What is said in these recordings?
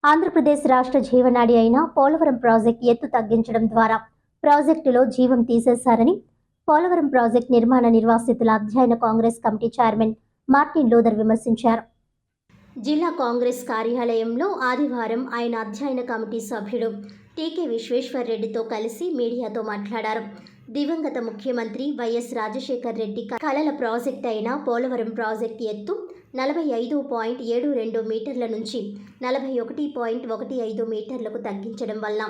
ఆంధ్రప్రదేశ్ రాష్ట్ర జీవనాడి అయిన పోలవరం ప్రాజెక్టు ఎత్తు తగ్గించడం ద్వారా ప్రాజెక్టులో జీవం తీసేశారని పోలవరం ప్రాజెక్టు నిర్మాణ నిర్వాసితుల అధ్యయన Congress committee chairman Martin Luther విమర్శించారు. జిల్లా కాంగ్రెస్ కార్యాలయంలో ఆదివారం ఆయన అధ్యయన కమిటీ సభ్యుడు టీకే విశ్వేశ్వర్ రెడ్డితో కలిసి మీడియాతో మాట్లాడారు. దివంగత ముఖ్యమంత్రి వైఎస్ రాజశేఖర్ రెడ్డి కలల ప్రాజెక్టు అయిన పోలవరం ప్రాజెక్టు ఎత్తు 45.72 మీటర్ల నుంచి 41.15 మీటర్లకు తగ్గించడం వల్ల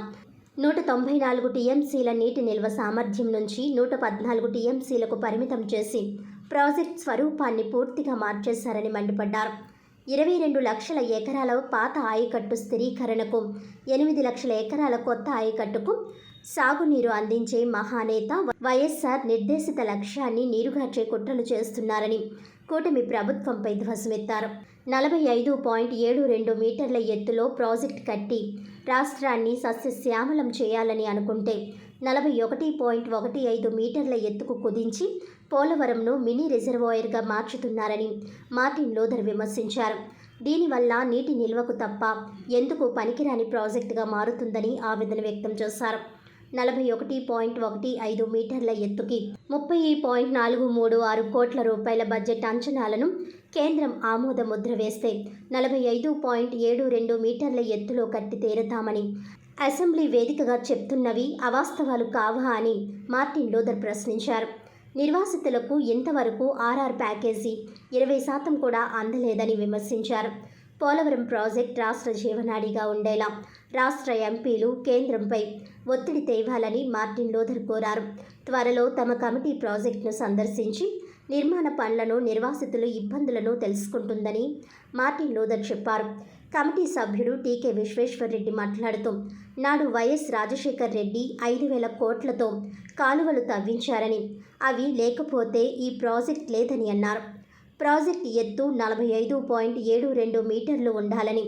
194 టీఎంసీల నీటి నిల్వ సామర్థ్యం నుంచి 114 టీఎంసీలకు పరిమితం చేసి ప్రాజెక్ట్ స్వరూపాన్ని పూర్తిగా మార్చేశారని మండిపడ్డారు. 22 లక్షల ఎకరాల పాత ఆయకట్టు స్థిరీకరణకు 8 లక్షల ఎకరాల కొత్త ఆయకట్టుకు సాగునీరు అందించే మహానేత వైఎస్ఆర్ నిర్దేశిత లక్ష్యాన్ని నీరుగార్చే కుట్రలు చేస్తున్నారని కూటమి ప్రభుత్వంపై ధ్వజమెత్తారు. 45.72 మీటర్ల ఎత్తులో ప్రాజెక్టు కట్టి రాష్ట్రాన్ని సస్యశ్యామలం చేయాలని అనుకుంటే 41.15 మీటర్ల ఎత్తుకు కుదించి పోలవరంను మినీ రిజర్వాయర్గా మార్చుతున్నారని మార్టిన్ లూథర్ విమర్శించారు. దీనివల్ల నీటి నిల్వకు తప్ప ఎందుకు పనికిరాని ప్రాజెక్టుగా మారుతుందని ఆవేదన వ్యక్తం చేశారు. 41.15 మీటర్ల ఎత్తుకి 30.436 కోట్ల రూపాయల బడ్జెట్ అంచనాలను కేంద్రం ఆమోద ముద్ర వేస్తే 45.72 మీటర్ల ఎత్తులో కట్టి తీరతామని అసెంబ్లీ వేదికగా చెప్తున్నవి అవాస్తవాలు కావా అని మార్టిన్ లూథర్ ప్రశ్నించారు. నిర్వాసితులకు ఇంతవరకు ఆర్ఆర్ ప్యాకేజీ 20% కూడా అందలేదని విమర్శించారు. పోలవరం ప్రాజెక్ట్ రాష్ట్ర జీవనాడిగా ఉండేలా రాష్ట్ర ఎంపీలు కేంద్రంపై ఒత్తిడి తేవాలని మార్టిన్ లూథర్ కోరారు. త్వరలో తమ కమిటీ ప్రాజెక్టును సందర్శించి నిర్మాణ పనులను నిర్వాసితులు ఇబ్బందులను తెలుసుకుంటుందని మార్టిన్ లూథర్ చెప్పారు. కమిటీ సభ్యుడు టీకే విశ్వేశ్వర్ రెడ్డి మాట్లాడుతూ నాడు వైఎస్ రాజశేఖర్ రెడ్డి 5,000 కోట్లతో కాలువలు తవ్వించారని అవి లేకపోతే ఈ ప్రాజెక్ట్ లేదని అన్నారు. ప్రాజెక్టు ఎత్తు 45.72 మీటర్లు ఉండాలని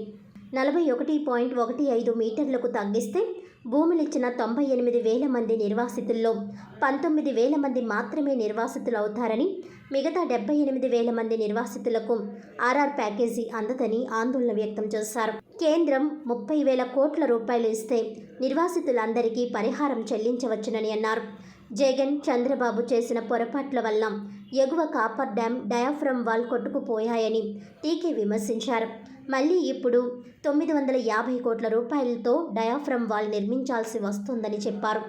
41.15 మీటర్లకు తగ్గిస్తే భూములిచ్చిన 98,000 మంది నిర్వాసితుల్లో 19,000 మంది మాత్రమే నిర్వాసితులు అవుతారని, మిగతా 78,000 మంది నిర్వాసితులకు ఆర్ఆర్ ప్యాకేజీ అందదని ఆందోళన వ్యక్తం చేశారు. కేంద్రం 30,000 కోట్ల రూపాయలు ఇస్తే నిర్వాసితులందరికీ పరిహారం చెల్లించవచ్చునని అన్నారు. జగన్, చంద్రబాబు చేసిన పొరపాట్ల వల్ల ఎగువ కాపర్ డ్యాం డయాఫ్రమ్ వాల్ కొట్టుకుపోయాయని టీకే విమర్శించారు. మళ్ళీ ఇప్పుడు 950 కోట్ల రూపాయలతో డయాఫ్రమ్ వాల్ నిర్మించాల్సి వస్తుందని చెప్పారు.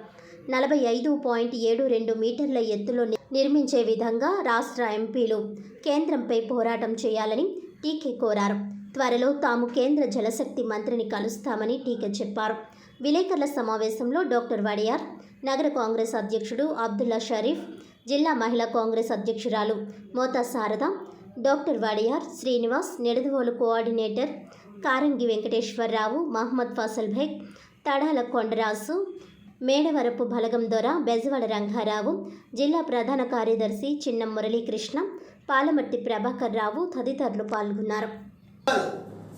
45.72 మీటర్ల ఎత్తులో నిర్మించే విధంగా రాష్ట్ర ఎంపీలు కేంద్రంపై పోరాటం చేయాలని టీకే కోరారు. త్వరలో తాము కేంద్ర జలశక్తి మంత్రిని కలుస్తామని టీకే చెప్పారు. విలేకరుల సమావేశంలో డాక్టర్ వడియార్, నగర కాంగ్రెస్ అధ్యక్షుడు అబ్దుల్లా షరీఫ్, జిల్లా మహిళా కాంగ్రెస్ అధ్యక్షురాలు మోతా శారద, డాక్టర్ వడియార్, శ్రీనివాస్, నిడదవోలు కోఆర్డినేటర్ కారంగి వెంకటేశ్వరరావు, మహమ్మద్ ఫసల్ బేగ్, తడాల కొండరాసు, మేడవరపు బలగం దొర, బెజవాడ రంగారావు, జిల్లా ప్రధాన కార్యదర్శి చిన్నం మురళీకృష్ణ, పాలమర్తి ప్రభాకర్ రావు తదితరులు పాల్గొన్నారు.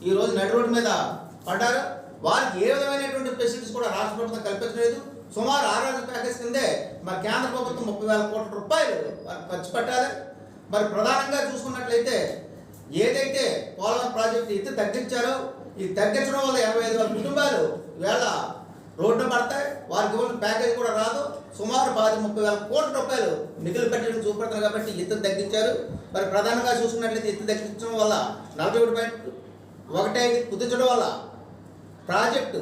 ఈరోజు నడి రోడ్డు మీద పడ్డారు. వారికి ఏ విధమైనటువంటి ఫెసిలిటీస్ కూడా రాష్ట్ర ప్రభుత్వం కల్పించలేదు. సుమారు ఆర్ఆర్ ప్యాకేజ్ కిందే మరి కేంద్ర ప్రభుత్వం 30,000 కోట్ల రూపాయలు ఖర్చు పెట్టాలి. మరి ప్రధానంగా చూసుకున్నట్లయితే ఏదైతే పోలవరం ప్రాజెక్టు ఎత్తి తగ్గించారో ఈ తగ్గించడం వల్ల 85,000 కుటుంబాలు వేళ రోడ్డు పడతాయి. వారికి ఇవ్వని ప్యాకేజ్ కూడా రాదు. సుమారు 30,000 కోట్ల రూపాయలు మిగులు పెట్టడం చూపెడతారు కాబట్టి ఎత్తును తగ్గించారు. మరి ప్రధానంగా చూసుకున్నట్లయితే ఎత్తు తగ్గించడం వల్ల 41.15 కుదించడం వల్ల ప్రాజెక్టు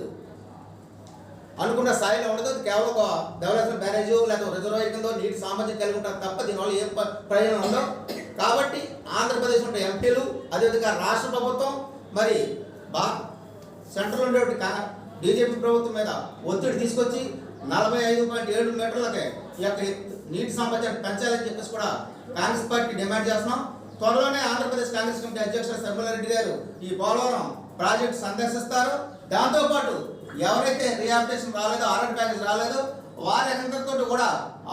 అనుకున్న స్థాయిలో ఉండదు. కేవలం ఒక డెవలప్మెంట్ బ్యారేజ్ లేదా రిజర్వాయర్ కింద నీటి సామర్థ్యం కలిగి ఉంటారు తప్ప దీనివల్ల ఏం ప్రయోజనం ఉండవు. కాబట్టి ఆంధ్రప్రదేశ్ ఉండే ఎంపీలు, అదేవిధంగా రాష్ట్ర ప్రభుత్వం మరి సెంట్రల్ ఉండే బీజేపీ ప్రభుత్వం మీద ఒత్తిడి తీసుకొచ్చి 45.7 మీటర్లకే ఈ యొక్క నీటి సామర్థ్యాన్ని పెంచాలని చెప్పేసి కూడా కాంగ్రెస్ పార్టీ డిమాండ్ చేస్తున్నాం. త్వరలోనే ఆంధ్రప్రదేశ్ కాంగ్రెస్ కమిటీ అధ్యక్షుడు శర్మిలారెడ్డి గారు ఈ పోలవరం ప్రాజెక్టు సందర్శిస్తారు. దాంతోపాటు ఎవరైతే రిహాబిలిటేషన్ రాలేదో, ఆర్ఆర్ ప్యాకేజ్ రాలేదో వారందరితో కూడా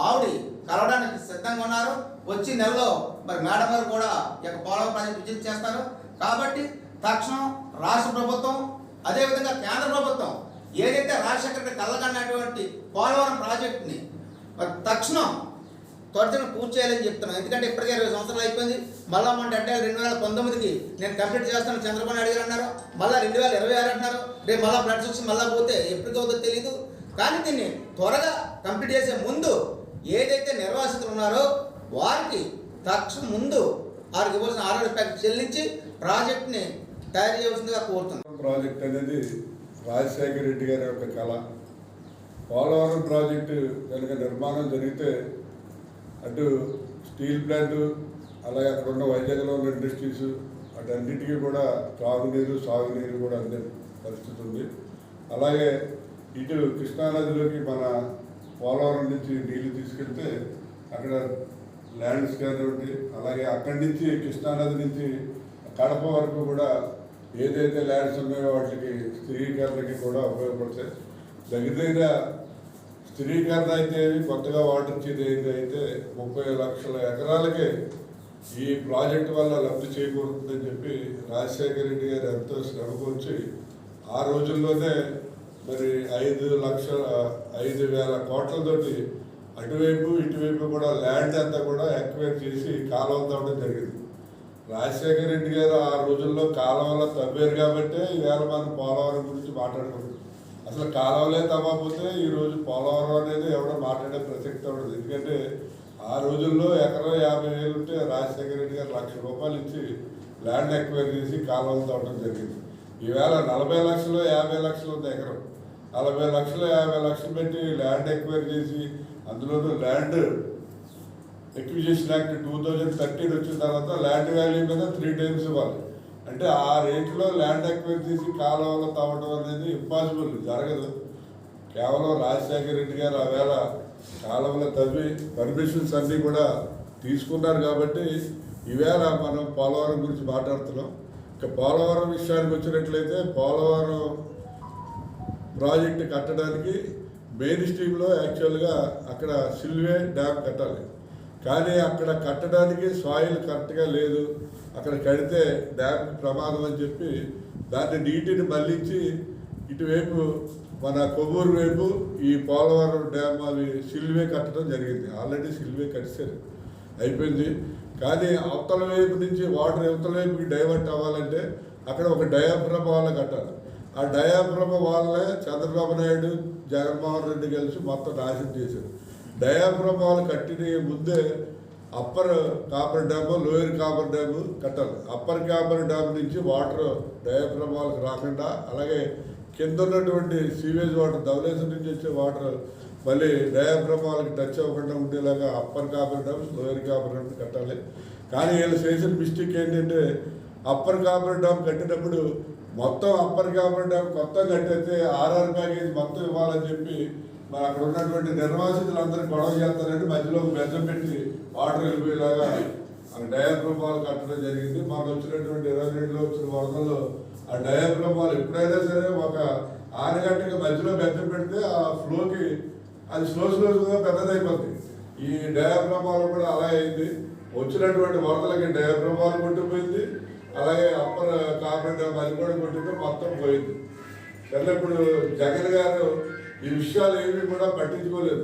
ఆవిడ కలవడానికి సిద్ధంగా ఉన్నారు. వచ్చి నెలలో మరి మేడం గారు కూడా ఈ యొక్క పోలవరం ప్రాజెక్టు విజిట్ చేస్తారు. కాబట్టి తక్షణం రాష్ట్ర ప్రభుత్వం అదేవిధంగా కేంద్ర ప్రభుత్వం ఏదైతే రాజశేఖర్ రెడ్డి కళ్ళకన్నటువంటి పోలవరం ప్రాజెక్టుని మరి తక్షణం త్వరగా పూర్తి చేయాలని చెప్తున్నాను. ఎందుకంటే ఇప్పటికే 20 సంవత్సరాలు అయిపోయింది. మళ్ళీ మన 2019కి నేను కంప్లీట్ చేస్తాను చంద్రబాబు నాయుడు గారు అన్నారు. మళ్ళీ 2026 అంటున్నారు. రేపు మళ్ళీ బ్లడ్ సెక్షన్ మళ్ళీ పోతే ఎప్పుడు అవుతుందో తెలియదు. కానీ దీన్ని త్వరగా కంప్లీట్ చేసే ముందు ఏదైతే నిర్వాసితులు ఉన్నారో వారికి తక్షణం ముందు వారికి ఇవ్వాల్సిన ఆరోగ్య ప్యాకేజ్ చెల్లించి ప్రాజెక్ట్ని తయారు చేయవలసిందిగా కోరుతున్నాం. ప్రాజెక్ట్ అనేది రాజశేఖర రెడ్డి గారి యొక్క కళ. పోలవరం ప్రాజెక్టు కనుక నిర్మాణం జరిగితే అటు స్టీల్ ప్లాంటు, అలాగే అక్కడ ఉన్న వైజాగ్లో ఉన్న ఇండస్ట్రీస్ అటన్నిటికీ కూడా త్రాగునీరు సాగునీరు కూడా అందే పరిస్థితి ఉంది. అలాగే ఇటు కృష్ణానదిలోకి మన పోలవరం నుంచి నీళ్లు తీసుకెళ్తే అక్కడ ల్యాండ్స్ కానివ్వండి, అలాగే అక్కడి నుంచి కృష్ణానది నుంచి కడప వరకు కూడా ఏదైతే ల్యాండ్స్ ఉన్నాయో వాటికి స్థిరీకరణకి కూడా ఉపయోగపడతాయి. దగ్గర స్థిరీకరణ అయితే కొత్తగా వాటర్ ఇచ్చేది అయితే 30 లక్షల ఎకరాలకే ఈ ప్రాజెక్టు వల్ల లబ్ధి చేకూరుతుందని చెప్పి రాజశేఖర రెడ్డి గారు ఎంతో శ్రమకూర్చి ఆ రోజుల్లోనే మరి 5,00,000 కోట్లతోటి అటువైపు ఇటువైపు కూడా ల్యాండ్ అంతా కూడా ఎక్వైర్ చేసి కాలువలు తవ్వడం జరిగింది. రాజశేఖర రెడ్డి గారు ఆ రోజుల్లో కాలువలు తవ్వారు కాబట్టి ఈవేళ మనం పోలవరం గురించి మాట్లాడుకుంటాం. అసలు కాలువలే తవ్వకపోతే ఈరోజు పోలవరం అనేది ఎవడో మాట్లాడే ప్రసక్తి ఉండదు. ఎందుకంటే ఆ రోజుల్లో ఎకరం 50,000 ఉంటే రాజశేఖర రెడ్డి గారు ₹1,00,000 ఇచ్చి ల్యాండ్ ఎక్వైర్ చేసి కాలువలు తవ్వడం జరిగింది. ఈవేళ 40 లక్షలు 50 లక్షలు ఉంది ఎకరం. 40 లక్షలు 50 లక్షలు పెట్టి ల్యాండ్ ఎక్వైర్ చేసి అందులోనూ ల్యాండ్ ఎక్విజిషన్ యాక్ట్ 2013 వచ్చిన తర్వాత ల్యాండ్ వాల్యూ మీద 3 times ఇవ్వాలి. అంటే ఆ రేట్లో ల్యాండ్ ఎక్వైర్ చేసి కాలువలు తవ్వడం అనేది ఇంపాసిబుల్, జరగదు. కేవలం రాజశేఖర రెడ్డి గారు ఆ వేళ కాలువలు తవ్వి పర్మిషన్స్ అన్నీ కూడా తీసుకున్నారు కాబట్టి ఈవేళ మనం పోలవరం గురించి మాట్లాడుతున్నాం. ఇక పోలవరం విషయానికి వచ్చినట్లయితే పోలవరం ప్రాజెక్టు కట్టడానికి మెయిన్ స్ట్రీమ్లో యాక్చువల్గా అక్కడ సిల్వే డ్యామ్ కట్టాలి. కానీ అక్కడ కట్టడానికి సాయిల్ కరెక్ట్గా లేదు, అక్కడ కడితే డ్యామ్కి ప్రమాదం అని చెప్పి దాన్ని నీటిని మళ్లించి ఇటువైపు మన కొవ్వూరు వైపు ఈ పోలవరం డ్యామ్ అవి సిల్వే కట్టడం జరిగింది. ఆల్రెడీ సిల్వే కట్టారు, అయిపోయింది. కానీ అవతల వైపు నుంచి వాటర్ అవతల వైపుకి డైవర్ట్ అవ్వాలంటే అక్కడ ఒక డయాఫ్రమ్ వాల్ కట్టాలి. ఆ డయాఫ్రమ్ వాల్నే చంద్రబాబు నాయుడు జగన్మోహన్ రెడ్డి కలిసి మొత్తం నాశనం చేశారు. డయాఫ్రమ్ వాల్ కట్టిన ముందే upper coffer dam lower coffer dam కట్టాలి. అప్పర్ కాపర్ డ్యామ్ నుంచి వాటర్ డయాఫ్రమ్ వాల్కి రాకుండా, అలాగే కింద ఉన్నటువంటి సీవేజ్ వాటర్ ధవళేశ్వరం నుంచి వచ్చే వాటర్ మళ్ళీ డయాఫ్రమ్ వాల్కి టచ్ అవ్వకుండా ఉండేలాగా upper coffer dams lower copper dam కట్టాలి. కానీ వీళ్ళు చేసిన మిస్టేక్ ఏంటంటే అప్పర్ కాపర్ డ్యామ్ కట్టినప్పుడు మొత్తం అప్పర్ కాపర్ డ్యామ్ కొత్తగా కట్టేస్తే ఆర్ఆర్ ప్యాకేజ్ మొత్తం ఇవ్వాలని చెప్పి మరి అక్కడ ఉన్నటువంటి నిర్వాసితులందరూ గొడవ చేస్తారంటే మధ్యలో బెజ్జం పెట్టి వాటర్ వెళ్ళిపోయేలాగా ఆ డయాఫ్రమ్ వాల్ కట్టడం జరిగింది. మాకు వచ్చినటువంటి 22లో వచ్చిన వరదల్లో ఆ డయాఫ్రమ్ వాల్ ఎప్పుడైనా సరే ఒక 6 గంటకి మధ్యలో బెజ్జం పెడితే ఆ ఫ్లోకి అది స్లోగా పెద్దదైపోతుంది. ఈ డయాఫ్రమ్ వాల్ కూడా అలా అయింది. వచ్చినటువంటి వరదలకి డయాఫ్రమ్ వాల్ కొట్టిపోయింది, అలాగే అప్పర్ కాపర్ డ్యామ్ అది కూడా కొట్టిపోయి మొత్తం పోయింది. సరే ఇప్పుడు జగన్ గారు ఈ విషయాలు ఏమీ కూడా పట్టించుకోలేదు.